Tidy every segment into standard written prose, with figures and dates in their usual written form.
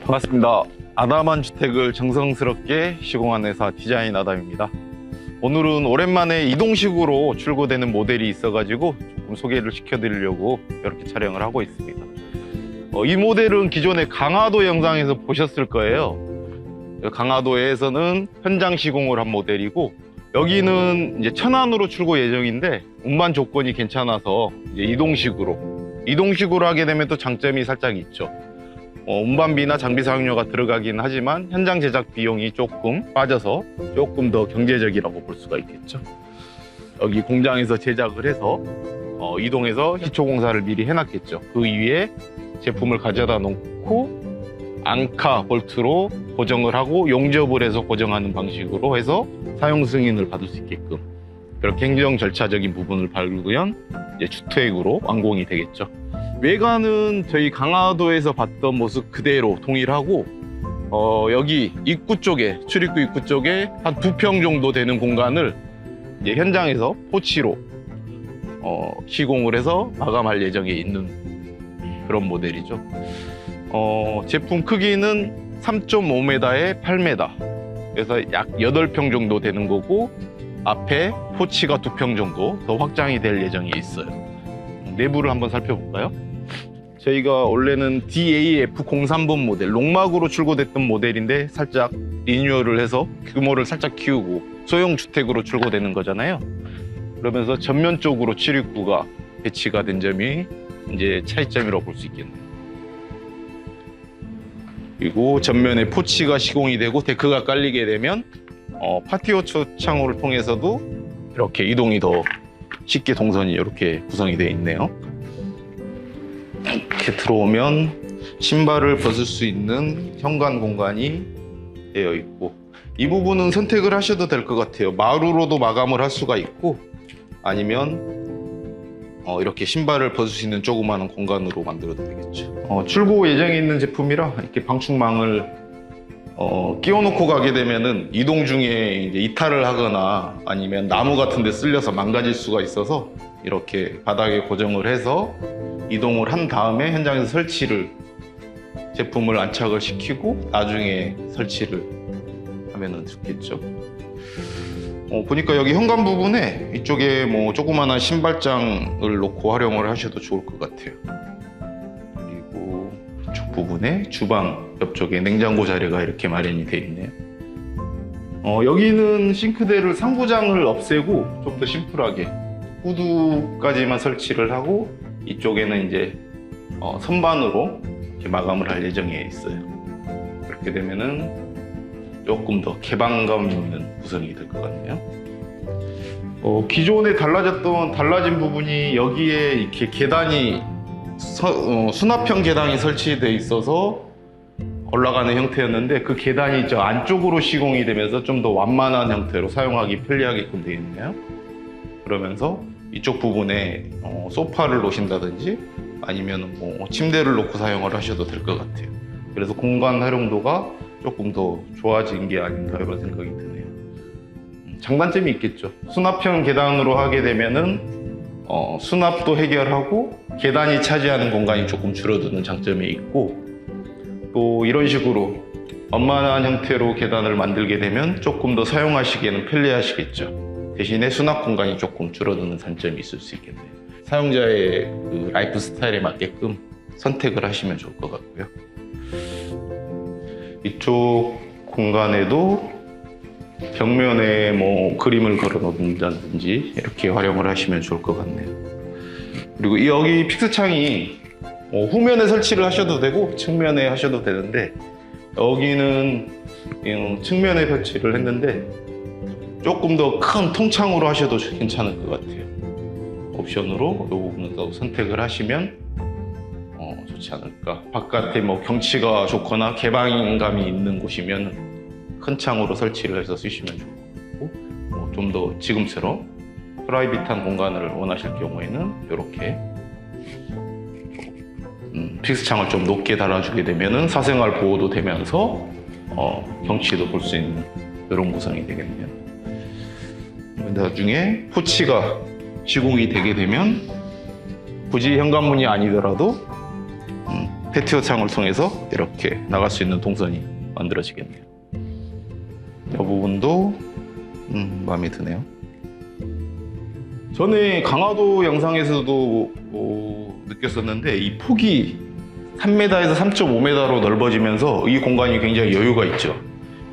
반갑습니다. 아담한 주택을 정성스럽게 시공하는 회사 디자인 아담입니다. 오늘은 오랜만에 이동식으로 출고되는 모델이 있어가지고 조금 소개를 시켜드리려고 이렇게 촬영을 하고 있습니다. 이 모델은 기존에 강화도 영상에서 보셨을 거예요. 강화도에서는 현장 시공을 한 모델이고, 여기는 이제 천안으로 출고 예정인데 운반 조건이 괜찮아서 이제 이동식으로 하게 되면 또 장점이 살짝 있죠. 운반비나 장비 사용료가 들어가긴 하지만 현장 제작 비용이 조금 빠져서 조금 더 경제적이라고 볼 수가 있겠죠. 여기 공장에서 제작을 해서 이동해서 기초 공사를 미리 해놨겠죠. 그 위에 제품을 가져다 놓고 앙카 볼트로 고정을 하고 용접을 해서 고정하는 방식으로 해서 사용 승인을 받을 수 있게끔 그렇게 행정 절차적인 부분을 밟으면 이제 주택으로 완공이 되겠죠. 외관은 저희 강화도에서 봤던 모습 그대로 동일하고, 여기 입구 쪽에, 출입구 입구 쪽에 한 2평 정도 되는 공간을 이제 현장에서 포치로 시공을 해서 마감할 예정에 있는 그런 모델이죠. 제품 크기는 3.5m에 8m, 그래서 약 8평 정도 되는 거고, 앞에 포치가 2평 정도 더 확장이 될 예정이 있어요. 내부를 한번 살펴볼까요? 저희가 원래는 DAF03번 모델, 롱막으로 출고됐던 모델인데 살짝 리뉴얼을 해서 규모를 살짝 키우고 소형 주택으로 출고되는 거잖아요. 그러면서 전면 쪽으로 출입구가 배치가 된 점이 이제 차이점이라고 볼 수 있겠네요. 그리고 전면에 포치가 시공이 되고 데크가 깔리게 되면 파티오 창호를 통해서도 이렇게 이동이 더 쉽게 동선이 이렇게 구성이 되어 있네요. 이렇게 들어오면 신발을 벗을 수 있는 현관 공간이 되어 있고, 이 부분은 선택을 하셔도 될 것 같아요. 마루로도 마감을 할 수가 있고, 아니면 이렇게 신발을 벗을 수 있는 조그마한 공간으로 만들어도 되겠죠. 출고 예정에 있는 제품이라 이렇게 방충망을 끼워놓고 가게 되면은 이동 중에 이제 이탈을 하거나 아니면 나무 같은 데 쓸려서 망가질 수가 있어서 이렇게 바닥에 고정을 해서 이동을 한 다음에 현장에서 제품을 안착을 시키고 나중에 설치를 하면은 좋겠죠. 보니까 여기 현관 부분에 이쪽에 뭐 조그마한 신발장을 놓고 활용을 하셔도 좋을 것 같아요. 그리고 이쪽 부분에 주방 옆쪽에 냉장고 자리가 이렇게 마련이 되어 있네요. 여기는 싱크대를 상부장을 없애고 좀 더 심플하게 후드까지만 설치를 하고, 이쪽에는 이제 선반으로 이렇게 마감을 할 예정에 있어요. 그렇게 되면은 조금 더 개방감 있는 구성이 될 것 같네요. 기존에 달라진 부분이 여기에 이렇게 계단이 수납형 계단이 설치되어 있어서 올라가는 형태였는데, 그 계단이 저 안쪽으로 시공이 되면서 좀 더 완만한 형태로 사용하기 편리하게끔 되어 있네요. 그러면서 이쪽 부분에 소파를 놓으신다든지 아니면 뭐 침대를 놓고 사용을 하셔도 될 것 같아요. 그래서 공간 활용도가 조금 더 좋아진 게 아닌가 이런 생각이 드네요. 장단점이 있겠죠. 수납형 계단으로 하게 되면은 수납도 해결하고 계단이 차지하는 공간이 조금 줄어드는 장점이 있고, 또 이런 식으로 완만한 형태로 계단을 만들게 되면 조금 더 사용하시기에는 편리하시겠죠. 대신에 수납 공간이 조금 줄어드는 단점이 있을 수 있겠네요. 사용자의 그 라이프 스타일에 맞게끔 선택을 하시면 좋을 것 같고요. 이쪽 공간에도 벽면에 뭐 그림을 걸어 놓는다든지 이렇게 활용을 하시면 좋을 것 같네요. 그리고 여기 픽스창이 후면에 설치를 하셔도 되고 측면에 하셔도 되는데, 여기는 측면에 설치를 했는데 조금 더 큰 통창으로 하셔도 괜찮을 것 같아요. 옵션으로 이 부분을 선택을 하시면 좋지 않을까. 바깥에 뭐 경치가 좋거나 개방감이 있는 곳이면 큰 창으로 설치를 해서 쓰시면 좋을 것 같고, 좀 더 지금처럼 프라이빗한 공간을 원하실 경우에는 이렇게 픽스창을 좀 높게 달아주게 되면은 사생활 보호도 되면서 경치도 볼 수 있는 이런 구성이 되겠네요. 나중에 포치가 시공이 되게 되면 굳이 현관문이 아니더라도 패티오 창을 통해서 이렇게 나갈 수 있는 동선이 만들어지겠네요. 이 부분도 마음에 드네요. 전에 강화도 영상에서도 느꼈었는데 이 폭이 3m에서 3.5m로 넓어지면서 이 공간이 굉장히 여유가 있죠.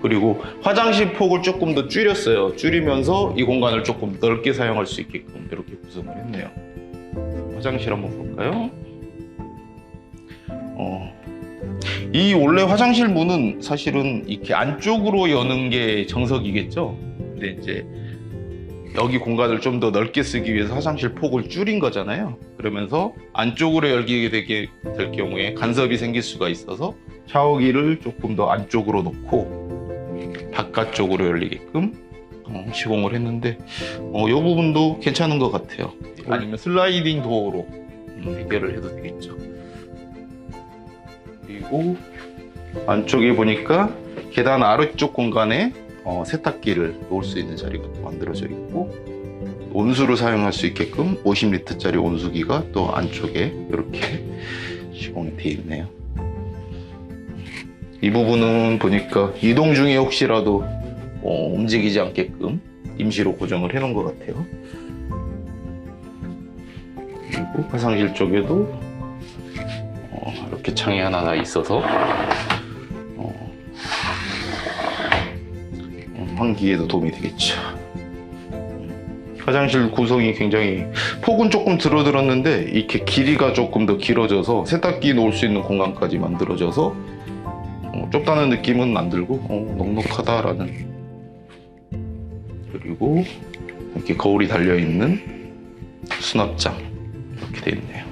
그리고 화장실 폭을 조금 더 줄였어요. 줄이면서 이 공간을 조금 넓게 사용할 수 있게끔 이렇게 구성을 했네요. 화장실 한번 볼까요? 이 원래 화장실 문은 사실은 이렇게 안쪽으로 여는 게 정석이겠죠. 근데 이제 여기 공간을 좀 더 넓게 쓰기 위해서 화장실 폭을 줄인 거잖아요. 그러면서 안쪽으로 열리게 되게 될 경우에 간섭이 생길 수가 있어서 샤워기를 조금 더 안쪽으로 놓고 바깥쪽으로 열리게끔 시공을 했는데 이 부분도 괜찮은 것 같아요. 아니면 슬라이딩 도어로 해결을 해도 되겠죠. 그리고 안쪽에 보니까 계단 아래쪽 공간에 세탁기를 놓을 수 있는 자리가 또 만들어져 있고 온수를 사용할 수 있게끔 50리터짜리 온수기가 또 안쪽에 이렇게 시공이 되어 있네요. 이 부분은 보니까 이동 중에 혹시라도 움직이지 않게끔 임시로 고정을 해 놓은 것 같아요. 그리고 화장실 쪽에도 이렇게 창이 하나 있어서 환기에도 도움이 되겠죠. 화장실 구성이 굉장히 폭은 조금 줄어들었는데 이렇게 길이가 조금 더 길어져서 세탁기 놓을 수 있는 공간까지 만들어져서 좁다는 느낌은 안 들고 넉넉하다라는. 그리고 이렇게 거울이 달려있는 수납장 이렇게 되어 있네요.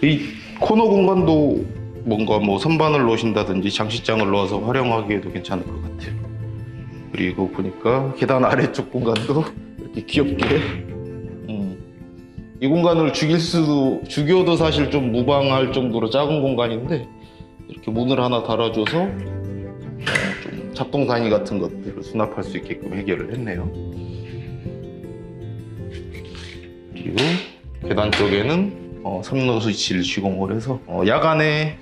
이 코너 공간도 뭔가 선반을 놓으신다든지 장식장을 넣어서 활용하기에도 괜찮을 것 같아요. 그리고 보니까 계단 아래쪽 공간도 이렇게 귀엽게 이 공간을 죽여도 사실 좀 무방할 정도로 작은 공간인데 이렇게 문을 하나 달아줘서 좀 잡동사니 같은 것들을 수납할 수 있게끔 해결을 했네요. 그리고 계단 쪽에는 3로 스위치를 시공을 해서 야간에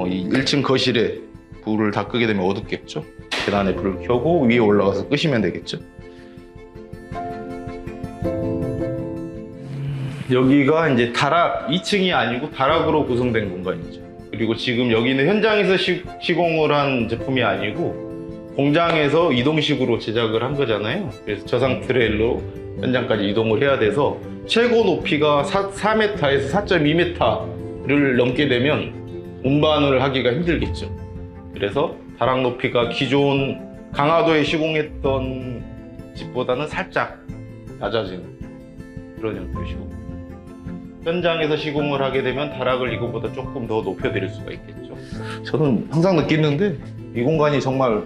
이 1층 거실에 불을 다 끄게 되면 어둡겠죠. 계단에 불을 켜고 위에 올라가서 끄시면 되겠죠. 여기가 이제 다락 2층이 아니고 다락으로 구성된 공간이죠. 그리고 지금 여기는 현장에서 시공을 한 제품이 아니고 공장에서 이동식으로 제작을 한 거잖아요. 그래서 저상 트레일로 현장까지 이동을 해야 돼서 최고 높이가 4m에서 4.2m를 넘게 되면 운반을 하기가 힘들겠죠. 그래서 다락 높이가 기존 강화도에 시공했던 집보다는 살짝 낮아지는 그런 형태의 시공. 현장에서 시공을 하게 되면 다락을 이거보다 조금 더 높여드릴 수가 있겠죠. 저는 항상 느끼는데 이 공간이 정말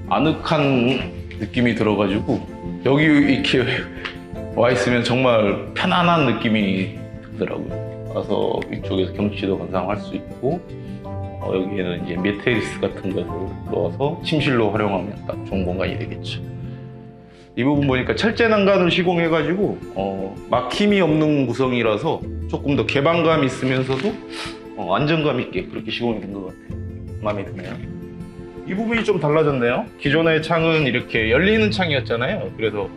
아늑한 느낌이 들어가지고 여기 이렇게 와 있으면 정말 편안한 느낌이 들더라고요. 와서 이쪽에서 경치도 감상할 수 있고 여기에는 이제 매트리스 같은 것을 넣어서 침실로 활용하면 딱 좋은 공간이 되겠죠. 이 부분 보니까 철제 난간을 시공해가지고 막힘이 없는 구성이라서 조금 더 개방감 있으면서도 안정감 있게 그렇게 시공이 된 것 같아요. 마음에 드네요. 이 부분이 좀 달라졌네요. 기존의 창은 이렇게 열리는 창이었잖아요. 그래서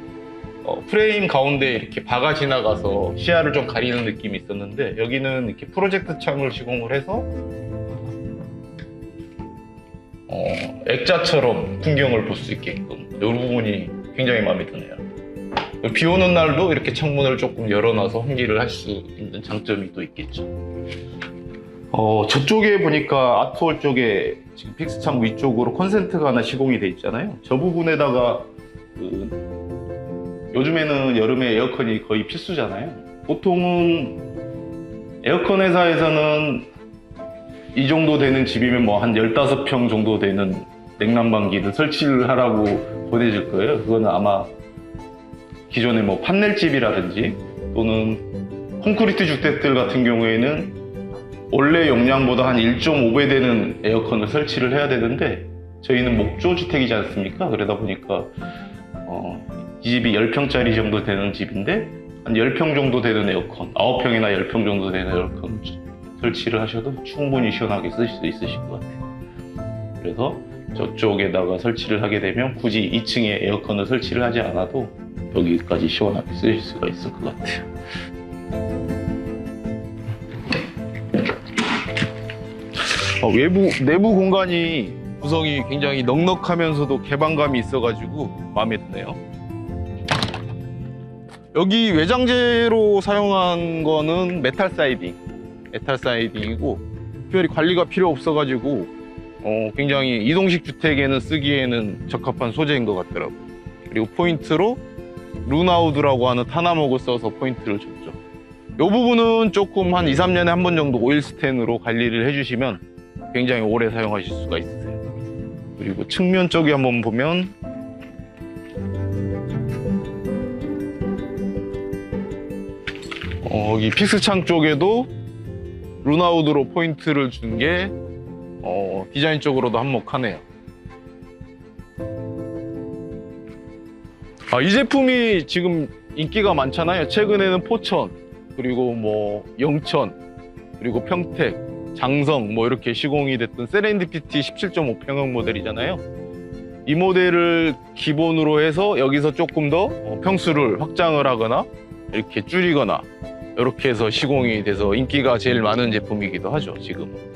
프레임 가운데 이렇게 바가 지나가서 시야를 좀 가리는 느낌이 있었는데 여기는 이렇게 프로젝트 창을 시공을 해서 액자처럼 풍경을 볼 수 있게끔 이 부분이 굉장히 마음에 드네요. 비 오는 날도 이렇게 창문을 조금 열어놔서 환기를 할 수 있는 장점이 또 있겠죠. 저쪽에 보니까 아트홀 쪽에 지금 픽스창 위쪽으로 콘센트가 하나 시공이 돼 있잖아요. 저 부분에다가 요즘에는 여름에 에어컨이 거의 필수잖아요. 보통은 에어컨 회사에서는 이 정도 되는 집이면 한 15평 정도 되는 냉난방기를 설치를 하라고 보내줄 거예요. 그거는 아마 기존의 판넬집이라든지 또는 콘크리트 주택들 같은 경우에는 원래 용량보다 한 1.5배 되는 에어컨을 설치를 해야 되는데 저희는 목조 주택이지 않습니까? 그러다 보니까 이 집이 10평짜리 정도 되는 집인데 한 10평 정도 되는 에어컨, 9평이나 10평 정도 되는 에어컨 설치를 하셔도 충분히 시원하게 쓰실 수 있으실 것 같아요. 그래서 저쪽에다가 설치를 하게 되면 굳이 2층에 에어컨을 설치를 하지 않아도 여기까지 시원하게 쓰실 수가 있을 것 같아요. 내부 공간이 구성이 굉장히 넉넉하면서도 개방감이 있어가지고 마음에 드네요. 여기 외장재로 사용한 거는 메탈 사이딩이고 특별히 관리가 필요 없어가지고 굉장히 이동식 주택에는 쓰기에는 적합한 소재인 것 같더라고요. 그리고 포인트로 루나우드라고 하는 타나목을 써서 포인트를 줬죠. 이 부분은 조금 한 2, 3년에 한 번 정도 오일 스텐으로 관리를 해주시면 굉장히 오래 사용하실 수가 있어요. 그리고 측면 쪽에 한번 보면 여기 픽스창 쪽에도 루나우드로 포인트를 준 게 디자인적으로도 한몫하네요. 이 제품이 지금 인기가 많잖아요. 최근에는 포천, 그리고 뭐 영천, 그리고 평택, 장성 뭐 이렇게 시공이 됐던 세렌디피티 17.5 평형 모델이잖아요. 이 모델을 기본으로 해서 여기서 조금 더 평수를 확장을 하거나 이렇게 줄이거나 이렇게 해서 시공이 돼서 인기가 제일 많은 제품이기도 하죠, 지금은.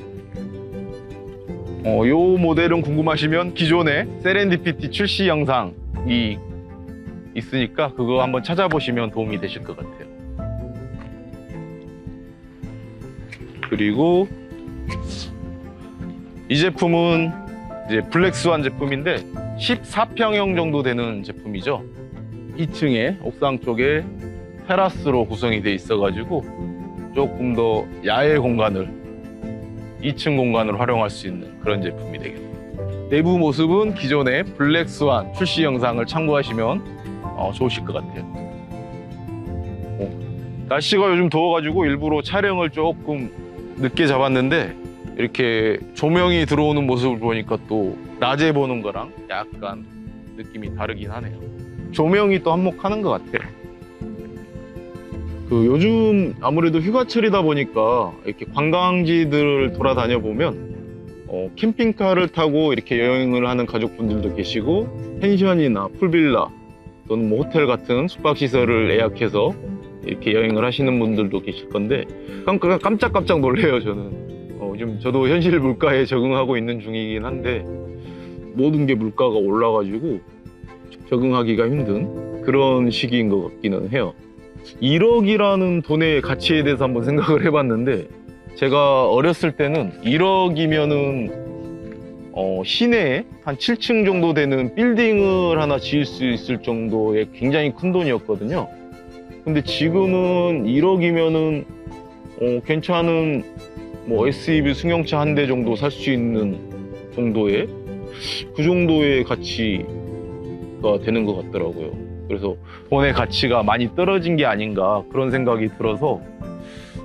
이 모델은 궁금하시면 기존에 세렌디피티 출시 영상이 있으니까 그거 한번 찾아보시면 도움이 되실 것 같아요. 그리고 이 제품은 이제 블랙스완 제품인데 14평형 정도 되는 제품이죠. 2층에 옥상 쪽에 테라스로 구성이 돼 있어가지고 조금 더 야외 공간을 2층 공간을 활용할 수 있는 그런 제품이 되겠네요. 내부 모습은 기존의 블랙스완 출시 영상을 참고하시면 좋으실 것 같아요. 날씨가 요즘 더워가지고 일부러 촬영을 조금 늦게 잡았는데 이렇게 조명이 들어오는 모습을 보니까 또 낮에 보는 거랑 약간 느낌이 다르긴 하네요. 조명이 또 한몫하는 것 같아요. 요즘 아무래도 휴가철이다 보니까 이렇게 관광지들을 돌아다녀 보면 캠핑카를 타고 이렇게 여행을 하는 가족분들도 계시고 펜션이나 풀빌라 또는 뭐 호텔 같은 숙박시설을 예약해서 이렇게 여행을 하시는 분들도 계실 건데 깜짝깜짝 놀래요. 저는 요즘 저도 현실 물가에 적응하고 있는 중이긴 한데 모든 게 물가가 올라가지고 적응하기가 힘든 그런 시기인 것 같기는 해요. 1억이라는 돈의 가치에 대해서 한번 생각을 해봤는데 제가 어렸을 때는 1억이면은 시내에 한 7층 정도 되는 빌딩을 하나 지을 수 있을 정도의 굉장히 큰 돈이었거든요. 근데 지금은 1억이면은 괜찮은 뭐 SUV 승용차 한 대 정도 살 수 있는 정도의 그 정도의 가치가 되는 것 같더라고요. 그래서 돈의 가치가 많이 떨어진 게 아닌가 그런 생각이 들어서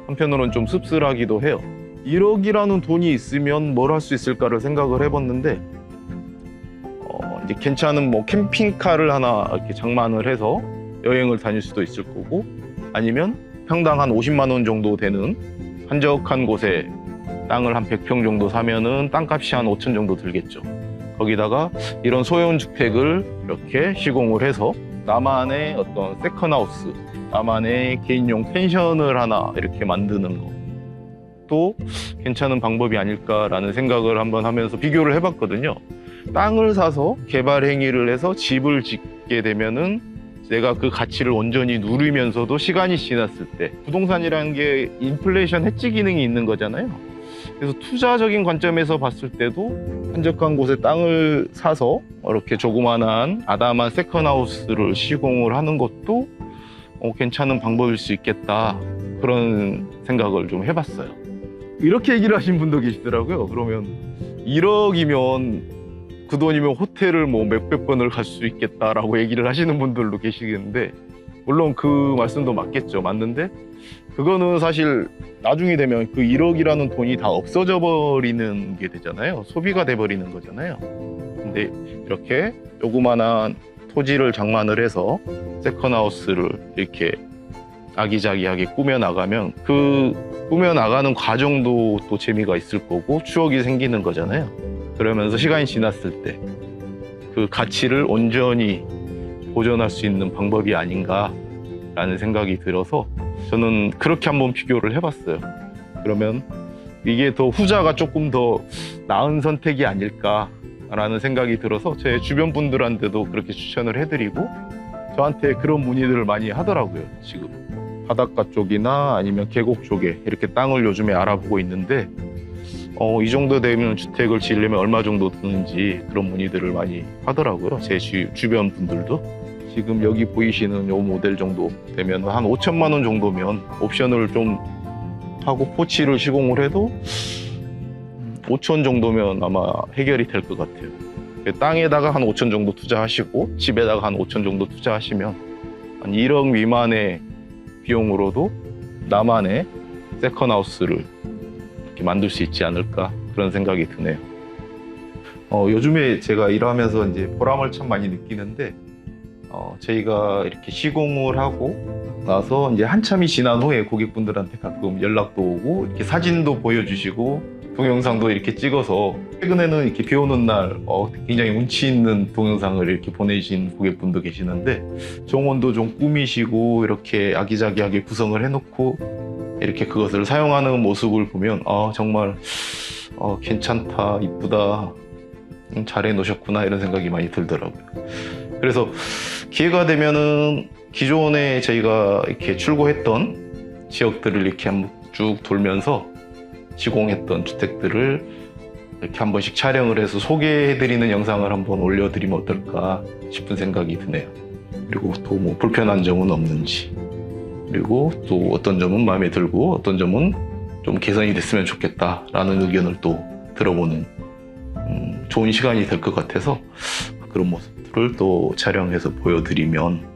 한편으로는 좀 씁쓸하기도 해요. 1억이라는 돈이 있으면 뭘 할 수 있을까를 생각을 해봤는데 이제 괜찮은 뭐 캠핑카를 하나 이렇게 장만을 해서 여행을 다닐 수도 있을 거고 아니면 평당 한 50만 원 정도 되는 한적한 곳에 땅을 한 100평 정도 사면은 땅값이 한 5천 정도 들겠죠. 거기다가 이런 소형 주택을 이렇게 시공을 해서 나만의 어떤 세컨하우스, 나만의 개인용 펜션을 하나 이렇게 만드는 것도 괜찮은 방법이 아닐까라는 생각을 한번 하면서 비교를 해봤거든요. 땅을 사서 개발 행위를 해서 집을 짓게 되면은 내가 그 가치를 온전히 누리면서도 시간이 지났을 때 부동산이라는 게 인플레이션 해지 기능이 있는 거잖아요. 그래서 투자적인 관점에서 봤을 때도 한적한 곳에 땅을 사서 이렇게 조그만한 아담한 세컨하우스를 시공을 하는 것도 괜찮은 방법일 수 있겠다 그런 생각을 좀 해봤어요. 이렇게 얘기를 하신 분도 계시더라고요. 그러면 1억이면 그 돈이면 호텔을 뭐 몇백 번을 갈 수 있겠다라고 얘기를 하시는 분들도 계시겠는데 물론 그 말씀도 맞겠죠. 맞는데 그거는 사실 나중에 되면 그 1억이라는 돈이 다 없어져 버리는 게 되잖아요. 소비가 돼 버리는 거잖아요. 근데 이렇게 조그만한 토지를 장만을 해서 세컨하우스를 이렇게 아기자기하게 꾸며나가면 그 꾸며나가는 과정도 또 재미가 있을 거고 추억이 생기는 거잖아요. 그러면서 시간이 지났을 때 그 가치를 온전히 보존할 수 있는 방법이 아닌가라는 생각이 들어서 저는 그렇게 한번 비교를 해봤어요. 그러면 이게 더 후자가 조금 더 나은 선택이 아닐까라는 생각이 들어서 제 주변 분들한테도 그렇게 추천을 해드리고 저한테 그런 문의들을 많이 하더라고요. 지금 바닷가 쪽이나 아니면 계곡 쪽에 이렇게 땅을 요즘에 알아보고 있는데 이 정도 되면 주택을 지으려면 얼마 정도 드는지 그런 문의들을 많이 하더라고요. 제 주변 분들도. 지금 여기 보이시는 요 모델 정도 되면 한 5천만 원 정도면 옵션을 좀 하고 포치를 시공을 해도 5천 정도면 아마 해결이 될 것 같아요. 땅에다가 한 5천 정도 투자하시고 집에다가 한 5천 정도 투자하시면 한 1억 미만의 비용으로도 나만의 세컨하우스를 이렇게 만들 수 있지 않을까 그런 생각이 드네요. 요즘에 제가 일하면서 이제 보람을 참 많이 느끼는데 저희가 이렇게 시공을 하고 나서 이제 한참이 지난 후에 고객분들한테 가끔 연락도 오고 이렇게 사진도 보여주시고 동영상도 이렇게 찍어서 최근에는 이렇게 비 오는 날 굉장히 운치 있는 동영상을 이렇게 보내신 고객분도 계시는데 정원도 좀 꾸미시고 이렇게 아기자기하게 구성을 해놓고 이렇게 그것을 사용하는 모습을 보면 정말 괜찮다, 이쁘다, 잘 해놓으셨구나 이런 생각이 많이 들더라고요. 그래서 기회가 되면은 기존에 저희가 이렇게 출고했던 지역들을 이렇게 한번 쭉 돌면서 시공했던 주택들을 이렇게 한 번씩 촬영을 해서 소개해드리는 영상을 한번 올려드리면 어떨까 싶은 생각이 드네요. 그리고 또 뭐 불편한 점은 없는지, 그리고 또 어떤 점은 마음에 들고 어떤 점은 좀 개선이 됐으면 좋겠다라는 의견을 또 들어보는 좋은 시간이 될 것 같아서 그런 모습들을 또 촬영해서 보여드리면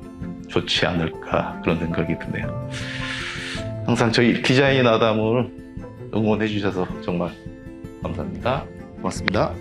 좋지 않을까 그런 생각이 드네요. 항상 저희 디자인 아담을 응원해 주셔서 정말 감사합니다. 고맙습니다.